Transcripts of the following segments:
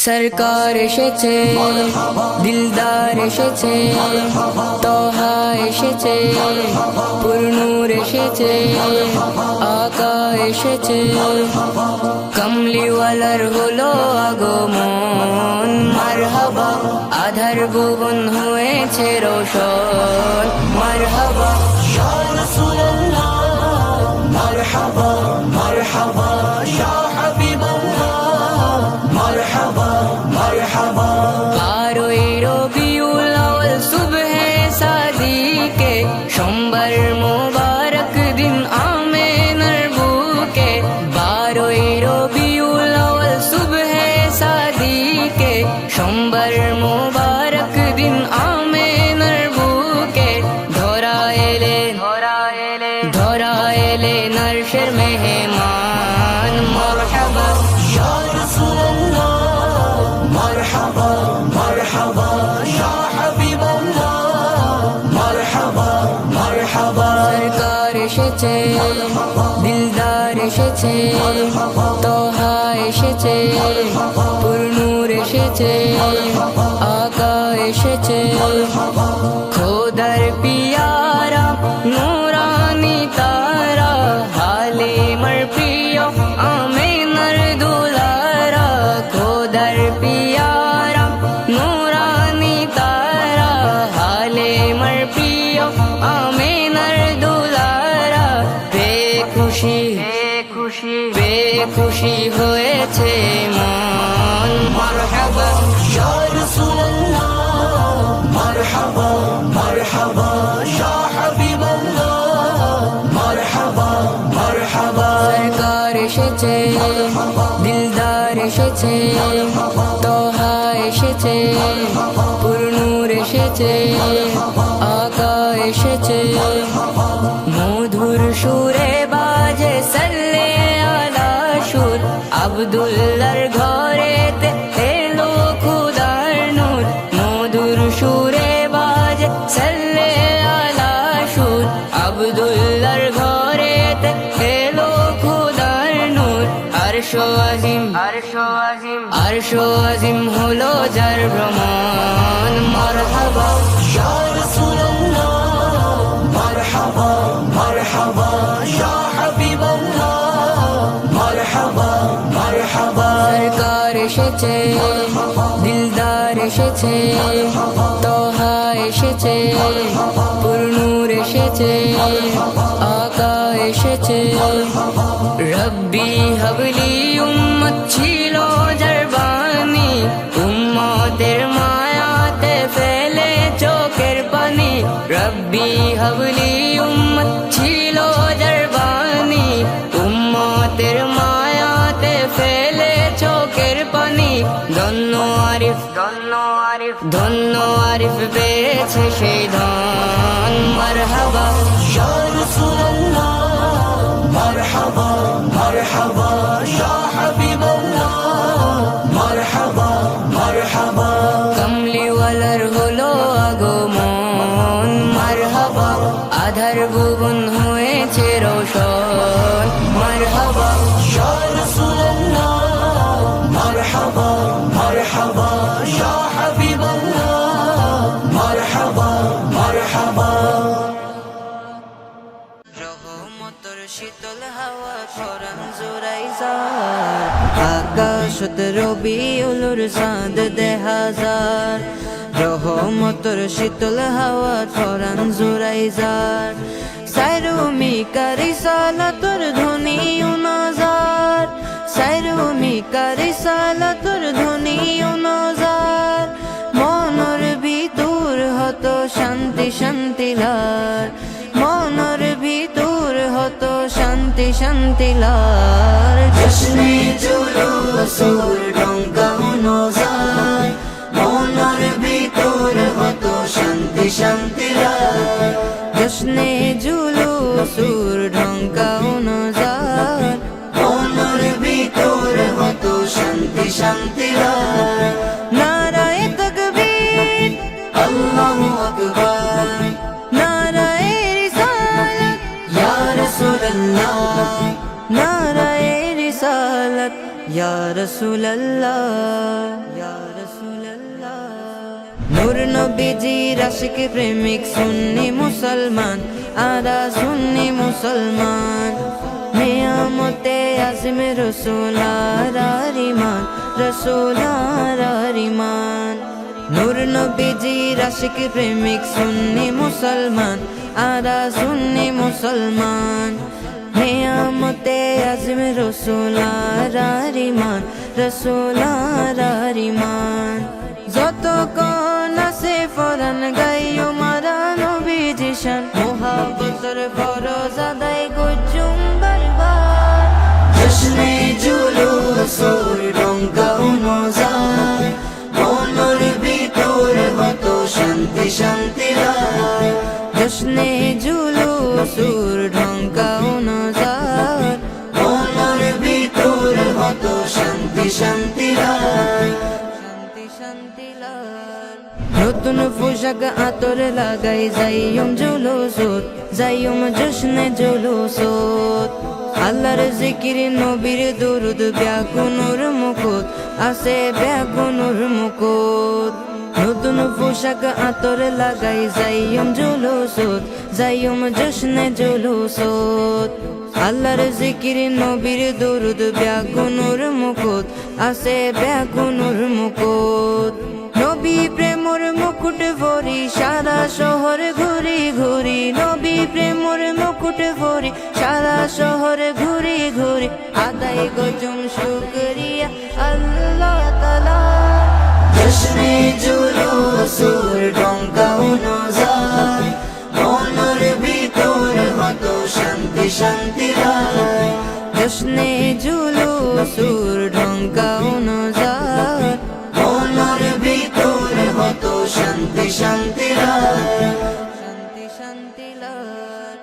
সরকার এসেছে, দিলদার এসেছে, তহা এসেছে, পুরনূর এসেছে, আকা এসেছে, কমলিওয়ালার হলো আগমন। মারহাবা, আধার ভুবন হয়েছে রোশন। মারহাবা ইয়া রাসূলুল্লাহ, মারহাবা মারহাবা ইয়া হাবিবাল্লাহ, মারহাবা মারহাবা। 12ই রবিউল আউয়াল সুবহে সাদিকে, সোমবার মোবারক দিন আমিনার বুকে। 12ই রবিউল আউয়াল সুবহে সাদিকে, সোমবার মোবারক দিন আমিনার বুকে। ধরা এলেন আরশের মেহমান। মারহাবা ইয়া রাসূলুল্লাহ, মারহাবা মারহাবা ইয়া হাবিবাল্লাহ, মারহাবা মারহাবা। সরকার এসেছে, দিলদার এসেছে, তহা এসেছে, পুরনূর এসেছে, আকা এসেছে, খোদার পিয়ারা নূরানি তারা, হালিমার প্রিয় আমিনার দুলারা। খোদার পিয়ারা নূরানি তারা, হালিমার প্রিয় আমিনার দুলারা। বেখুশি হয়েছে মন। মারহাবা ইয়া রাসূলুল্লাহ, মারহাবা মারহাবা ইয়া হাবিবাল্লাহ, মারহাবা মারহাবা। সরকার এসেছে, দিলদার এসেছে, তহা এসেছে, পুরনূর এসেছে, আকা এসেছে, মধুর সুরে বাজে সাল্লে আলা সুর। আব্দুল্লাহর ঘরেতে এলো খুদার নূর, মধুর সুরে বাজে সাল্লে আলা সুর। আব্দুল্লাহর ঘরেতে এলো খুদার নূর। আরশো আজিম হলো যার ভ্রমণ। মারহাবা ইয়া রাসূলুল্লাহ, মারহাবা মারহাবা ইয়া হাবিবাল্লাহ, মারহাবা মারহাবা। সরকার এসেছে, দিলদার এসেছে, তহা এসেছে, পুরনূর এসেছে, আকা এসেছে। রব্বি হাবলি উম্মত ছিল যার বাণী, উম্মতের মায়াতে ফেলে চোখের পানি। রব্বি হাবলি উম্মত ছিল যার বাণী, উম্মতের মায়াতে ফেলে চোখের পানি। ধন্য আরিফ পেয়েছে সেই ধন। মারহাবা ইয়া রাসূলুল্লাহ, মারহাবা মারহাবা ইয়া হাবিবাল্লাহ, মারহাবা মারহাবা। কমলিওয়ালার হলো আগমন। মারহাবা, আধার ভুবন হয়েছে রোশন। মারহাবা ইয়া রাসূলুল্লাহ, মারহাবা মারহাবা ইয়া হাবিবাল্লাহ, মারহাবা মারহাবা। রহমতের শীতল হাওয়া কোরআন জুড়াই যায়, আকাশত রবিউলের চাঁদ দেহাজার। রহমতের শীতল হাওয়া কোরআন জুড়াই যায়, সাইরুমিকা রিসালাতুর ধ্বনি উনাজার, সাইরুমিকা রিসালাতুর ধ্বনি উনাজার। মনের ভিতর হতো শান্তি শান্তিলার, মনের ভিতর হতো শান্তি শান্তিলার। জশ্নে জুলুসুর ঢঙ্কা উনাজার, মনের ভিতর হতো শান্তি শান্তিলার। জশ্নে জুলুসুর ঢঙ্কা উনাজার, মনের ভিতর হতো শান্তি শান্তিলার। নারায়ে তাকবীর আল্লাহু আকবার, নারায়ে রিসালাত ইয়া রাসূলুল্লাহ, নারায়ে রিসালাত ইয়া রাসূলুল্লাহ। নূর নবীজির আশিক প্রেমিক সুন্নি মুসলমান, আরা সুন্নি মুসলমান। নিয়ামতে আজম রসুল আর ইমান, রসুল আর ইমান। নূর নবীজির আশিক প্রেমিক সুন্নি মুসলমান, আরা সুন্নি মুসলমান। নিয়ামতে আজম রসুল আর ইমান, রসুল আর ইমান। যত কোন আছে ফরান গাইও মারা নবীজি শান, মুহাব্বতের ফরজ আদায় করছুম বারবার। জশ্নে জুলুসুর ঢঙ্কা অনুযায়ী, মনের ভিতর হত শান্তি শান্তি রায়। জশ্নে জুলুসুর ঢঙ্কা অনুযায়ী, মনের ভিতর হত শান্তি শান্তি রায়। নতুন পোশাক আতর লাগাই যাইয়ম জুলুসত, যাইয়ম জশ্নে জুলুসত। আল্লাহর জিকির নবীর দুরুদ ব্যাকুনুর মুকুট, আছে ব্যাকুনুর মুকুট। নতুন পোশাক আতর লাগাই যাইয়ম জুলুসত, যাইয়ম জশ্নে জুলুসত। আল্লাহর জিকির নবীর দুরুদ ব্যাকুনুর মুকুট, আছে ব্যাকুনুর মুকুট। নবী প্রেমর মুকুট ভরি সারা শহর ঘুরি ঘুরি, নবী প্রেমর মুকুট ভরি সারা শহর ঘুরি ঘুরি। আদায় গজম শুকরিয়া আল্লাহ তাআলা। জশ্নে জুলুসুর ঢঙ্কা অনুযায়ী, মনের ভিতর হত শান্তি শান্তি রায়। জশ্নে জুলুসুর ঢঙ্কা অনুযায়ী, মনের ভিতর হত শান্তি শান্তি রায়। শান্তি শান্তি রায়।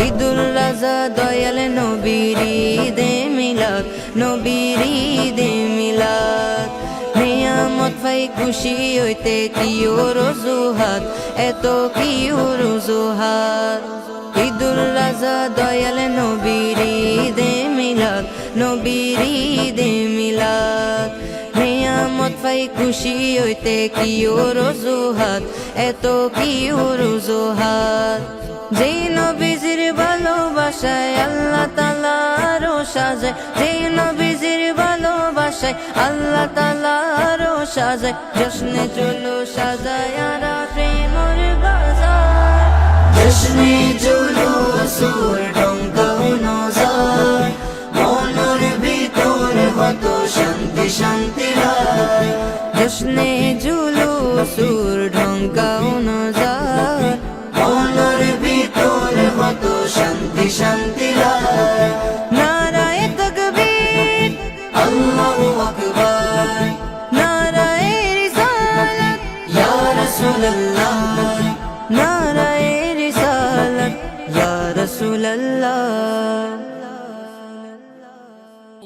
ঈদুল রাজা দয়াল নবীর ঈদে মিলাদ, নবীর ঈদে মিলাদ। নিয়ামত পাই খুশি হইতে কিও রজুহাত, এত কিও রজুহাত। ঈদুল রাজা দয়াল নবীর ঈদে মিলাদ, নবীর ঈদে মিলাদ। নিয়ামত পাই খুশি হইতে কিও রজুহাত, এত কিও রজুহাত। যেই নবীজির ভালোবাসায় আল্লাহ তাআলা আরো সাজায়, যেই নবীজির ভালোবাসায় আল্লাহ তাআলা আরো সাজায়। জশ্নে চলো সাজায় আরা প্রেমর বাজার। জশ্নে জুলুসুর ঢঙ্কা অনুযায়ী, মনের ভিতর হত শান্তি শান্তি রায়। জশ্নে জুলুসুর ঢঙ্কা অনুযায়ী, মনের ভিতর হত শান্তি শান্তি রায়। নারায়ে তাকবীর আল্লাহু আকবার, নারায়ে রিসালাত ইয়া রাসূলুল্লাহ, নারায়ে রিসালাত ইয়া রাসূলুল্লাহ।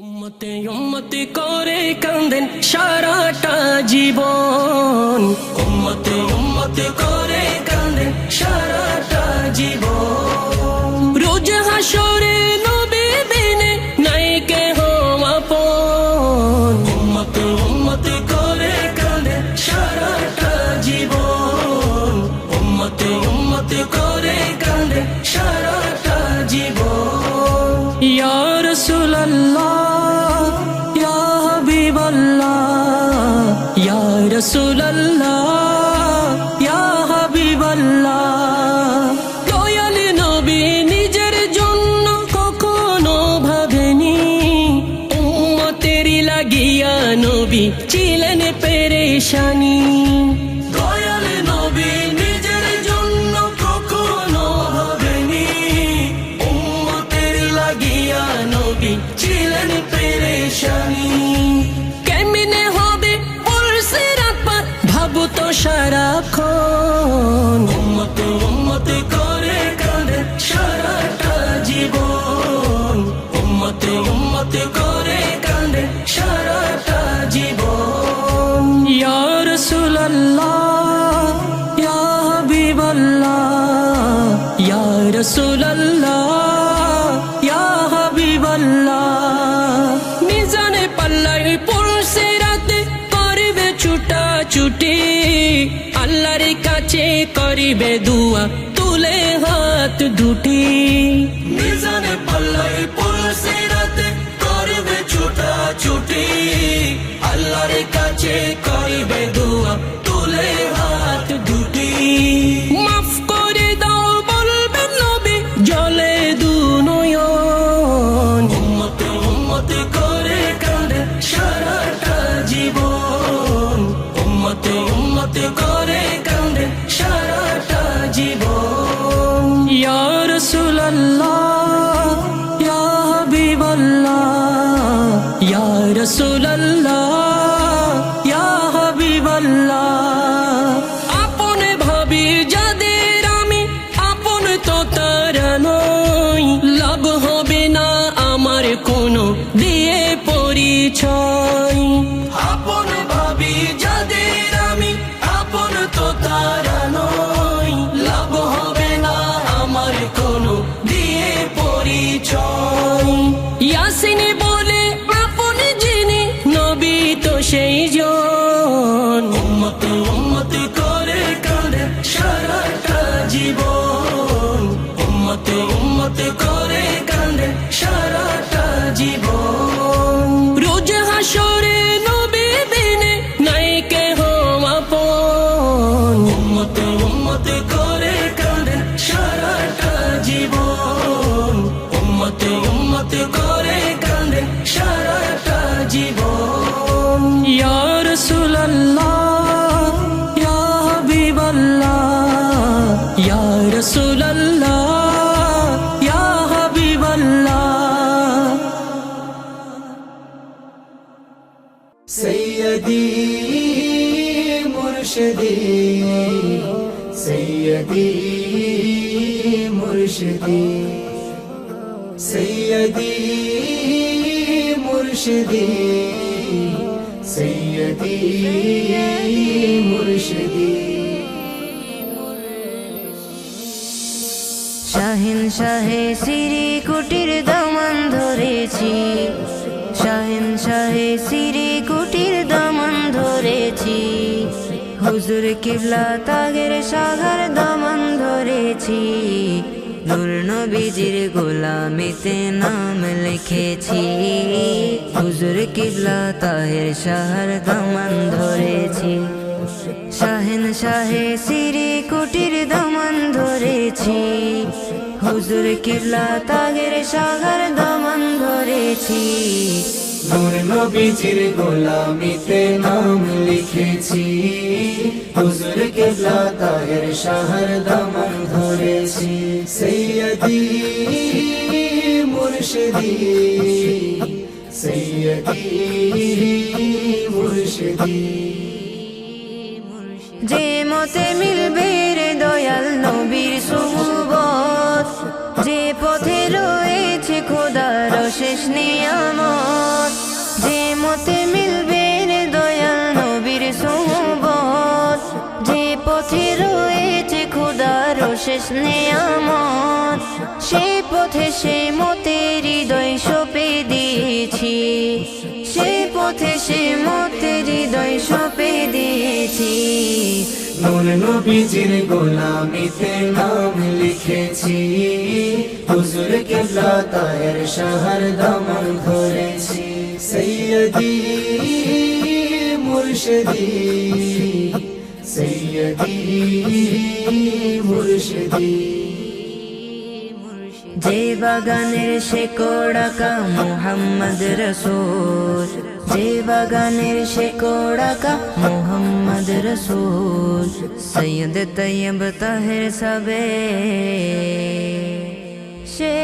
উম্মতে উম্মতে করে কান্দেন সারাটা জীবন, উম্মতে উম্মতে করে কান্দেন সারাটা জীবন। রোজ হাসরে নবী বিনে নাই কেহ আপন, উম্মতে উম্মতে করে কান্দেন সারাটা জীবন, উম্মতে উম্মতে করে কান্দেন সারাটা জীবন। ইয়া রাসূলুল্লাহ ইয়া হাবিবাল্লাহ, ইয়া রাসূলুল্লাহ ইয়া হাবিবাল্লাহ। দয়াল নবী নিজের জন্য কখনো ভাবেনি, উম্মতেরই লাগিয়া নবী ছিলেন পেরেশানি। দয়াল নবী নিজের জন্য কখনো ভাবেনি, উম্মতেরই লাগিয়া নবী ছিলেন পেরেশানি। কেমনে হবে পড়ছে রাত পার ভাবো তো সারাক্ষণ, উম্মতে উম্মতে করে কাঁদে সারাটা জীবন, উম্মতে উম্মতে করে কাঁদে সারাটা জীবন। ইয়া রাসূলুল্লাহ ইয়া হাবিবাল্লাহ, ইয়া রাসূলুল্লাহ ইয়া হাবিবাল্লাহ। মিজানে পাল্লায় পড়ছে রাতে করবে ছুটা ছুটি আল্লাহর কাছে করিবে দুয়া তুলে হাত দুটি মিজানে পাল্লায় পড়ছে রাতে করবে ছোটা ছুটি আল্লাহর কাছে করিবে দুয়া তুলে হাত দুটি মাফ করে দাও বলবে নবী জলে দু নয়ন উম্মত উম্মত করে কাঁদে সারাটা জীবন উম্মত উম্মত করে কাঁদে সারাটা জীবন ইয়া রাসূলুল্লাহ ইয়া হাবিবাল্লাহ ইয়া রাসূলুল্লাহ ইয়া হাবিবাল্লাহ আপনে ভাবি যাদের আমি আপন তো তারা নই লাভ হবে না আমার কোনো দিয়ে পরিচয় আপন ভাবি যাদের আমি আপন তো তারা নই লাভ হবে না আমার কোনো দিয়ে পরিচয় ইয়াসিন বলে আপন যিনি নবী তো সেই জন উম্মত উম্মত করে কাঁদে সারাটা জীবন উম্মত উম্মত করে কাঁদে সারাটা জীবন রোজ হাসরে নবী বিনে নাই কেহ আপন উম্মত উম্মত করে কাঁদে সারাটা জীবন উম্মত উম্মত করে কাঁদে সারাটা জীবন ইয়া রাসূলুল্লাহ ইয়া হাবিবাল্লাহ ইয়া রাসূলুল্লাহ ইয়া হাবিবাল্লাহ সৈয়দি মুর্শিদি সৈয়দি মুর্শিদি সৈয়দি মুর্শিদি সৈয়দি মুর্শিদি শাহিন শাহে সিরি কুটির দামান ধরেছি শাহিন শাহে সিরি কুটির দামান ধরেছি হুজুর কিবলা তাগের সাগার দামান ধরেছি নূর নবীজির গোলামিতে নাম লিখেছি হুজুর কিবলা তাহের শাহর দামান ধরেছি শাহিন শাহে সিরি কুটির দামান ধরেছি হুজুর কিবলা তাগের সাগার দামান ধরেছি নূর নবীজির গোলামিতে নাম লিখেছি হুজুর কিবলা তাহের শাহর দামান ধরেছি সৈয়দি মুর্শিদি সৈয়দি মুর্শিদি যে মতে মিলবে রে দয়াল নবীর সুবত যে পথে রয়েছে খোদার শেষ নিয়ামত যে মতে মিলবে রে দয়াল নবীর সুবত যে পথে রয়েছে খোদার শেষ নিয়ামত সে পথে সে মতে হৃদয় সঁপে দিয়েছি সে পথে সে মতে হৃদয় সঁপে দিয়েছি নূর নবীজির গোলামিতে নাম লিখেছি হুজুর কিবলা তাহের শাহর দামান ধরেছি সৈয়দি মুর্শিদি সৈয়দি মুর্শিদি যে বাগানের শেকড়াকা মুহাম্মদ রসূল যে বাগানের শেকড়াকা মুহাম্মদ রসূল সৈয়দ তৈয়ব তাহের সবে সে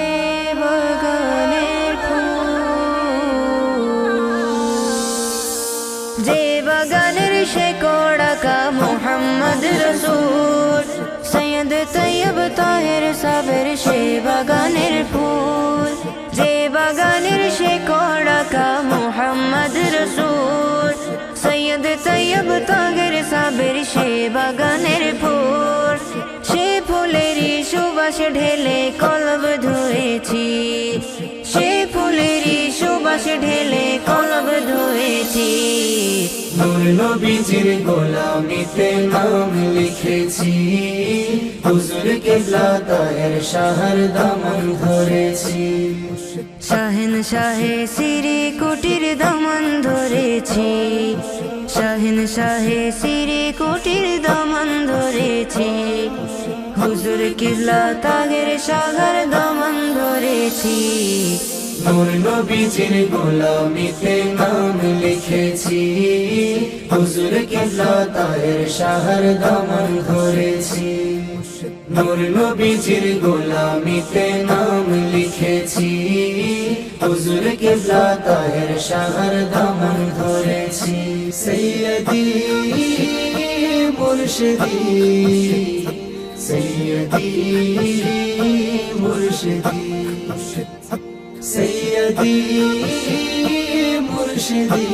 বাগানের ফুল যে বাগানের শেকড়াকা মুহাম্মদ রসূল সৈয়দ তৈয়ব তাহের সাবের সে বাগানের ফুল যে বাগানের শেকড়াকা মুহাম্মদ রসূল সৈয়দ তৈয়ব তাহের সাবের সে বাগানের ফুল সে ফুলেরই সুবাস ঢেলে কলব ধুয়েছি সে ফুলেরই সুবাস ঢেলে কলব ধরেছি নূর নবীজির গোলামিতে নাম লিখেছি হুজুর কিবলা তাহের শাহর দামন ধরেছি শাহেন শাহে সিরি কুটির দমন ধরেছি শাহেন শাহে সিরি কুটির দমন ধরেছি হুজুর কিবলা তাহের শাহর দমন ধরেছি নূর নবীজির গোলামিতে নাম লিখেছি হুজুর কিবলা তাহের শাহর দামন ধরেছি নূর নবীজির গোলামিতে নাম লিখেছি হুজুর কিবলা তাহের শাহর দামন ধরেছি সৈয়দি মুর্শিদি সৈয়দি মুর্শিদি সৈয়দি মুর্শিদি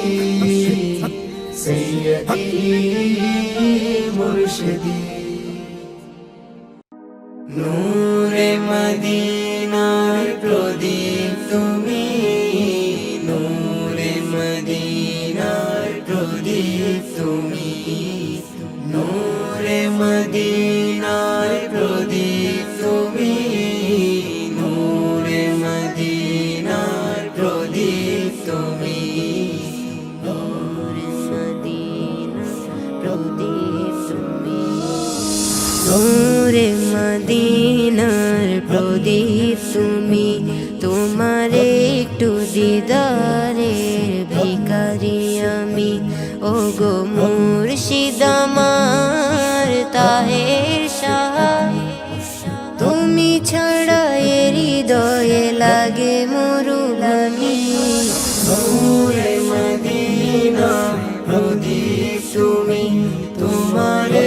সৈয়দি মুর্শিদি নূরে মদিনার প্রদীপ তুমি নূরে মদিনার প্রদীপ তুমি নূরে মদিনার প্রদীপ তুমি নূরে মদিনার প্রদীপ তুমি নূরে মদিনার প্রদীপ তুমি তোমার একটু দিদারের ভিখারি আমি ও গো মুর্শিদ আমার তাহের শাহ তুমি ছাড়া এর হৃদয়ে লাগে মরুভূমি নূরে মদিনা প্রদীপ তুমি তোমার